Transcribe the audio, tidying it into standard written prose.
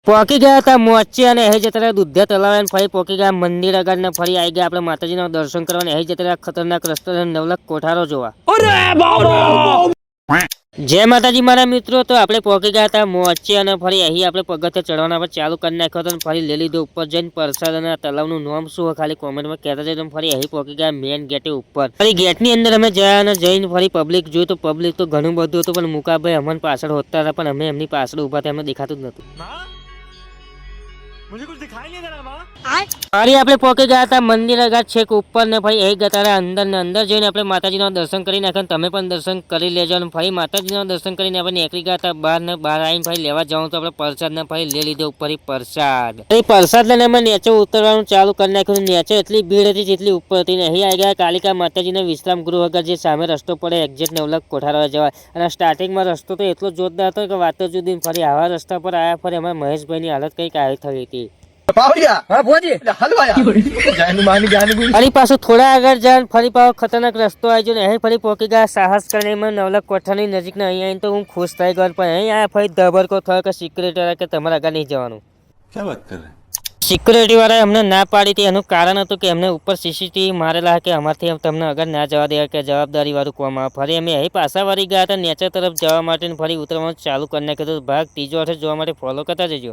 પોકી ગયા હતા મોચી અને એ જતા દૂધિયા તલાવ અને ફરી પોકી ગયા મંદિર આગળ ને ફરી આવી ગયા આપણે માતાજીના દર્શન કરવા અને એ જતા ખતરનાક રસ્તો નવલખ કોઠારો જોવા। જય માતાજી મારા મિત્રો, તો આપણે પોકી ગયા હતા મોચી અને ફરી અહીં આપણે પગથિયા ચડવાના પર ચાલુ કરી નાખ્યો હતો ફરી લઈ લીધો ઉપર જઈને પ્રસાદ અને તલાવનું નામ શું હોય ખાલી કોમેન્ટમાં કહેતા જઈએ। ફરી અહીં પોકી ગયા મેન ગેટે ઉપર, ફરી ગેટની અંદર અમે ગયા અને જઈને ફરી પબ્લિક જોયું તો પબ્લિક તો ઘણું બધું હતું પણ મુકાભાઈ અમને પાછળ હોતા હતા પણ અમે એમની પાછળ ઉભા હતા, અમને દેખાતું જ નતું। मुझे कुछ दिखाई नहीं दे रहा मां। ફરી આપણે પોકી ગયા હતા મંદિર આગળ છેક ઉપર ને ફરી એક ગતારા અંદર ને અંદર જઈને આપણે માતાજીના દર્શન કરી નાખ્યા, તમે પણ દર્શન કરી લેજો। અને ફરી માતાજીના દર્શન કરીને આપણે નીકળી ગયા હતા બહાર ને બહાર આવીને ફરી લેવા જાઉં તો આપણે પ્રસાદ ને ફરી લઈ લીધો ઉપર પ્રસાદ। એ પ્રસાદ લઈને અમે નીચે ઉતરવાનું ચાલુ કરી નાખ્યું, નીચે એટલી ભીડ હતી જેટલી ઉપર હતી ને અહીં આવી ગયા કાલિકા માતાજીના વિશ્રામ ગૃહ આગળ જે સામે રસ્તો પડે એક્ઝેક્ટ નવલખ કોઠારા જવા। અને સ્ટાર્ટિંગમાં રસ્તો તો એટલો જોરદાર હતો કે વાત જુદી, ફરી આવા રસ્તા પર આવ્યા ફરી અમારા મહેશભાઈની હાલત કંઈક આવી થઈ હતી। ફરી પાછું થોડા આગળ જાય ફરી પાછો ખતરનાક રસ્તો આવી ગયો ને અહીં ફરી પોકી ગયા સાહસ કરીને નવલખ કોઠાની નજીક ને અહીં તો હું ખુશ થઈ ગયો, પણ અહીં આયા ફરી ધબરકો થયો કે સિક્યુરિટી કે તમારે આગળ નહીં જવાનું। क्या बात कर रहे हैं? સિક્યુરિટી વાળાએ અમને ના પાડી હતી, એનું કારણ હતું કે એમને ઉપર સીસીટીવી મારેલા કે અમારથી તમને આગળ ના જવા દે કે જવાબદારી વાળું કોમ આવે। ફરી અમે અહીં પાછા વળી ગયા હતા નેચર તરફ જવા માટે ફરી ઉતરવાનું ચાલુ કરી નાખ્યું, ભાગ ત્રીજો જોવા માટે ફોલો કરતા જજો।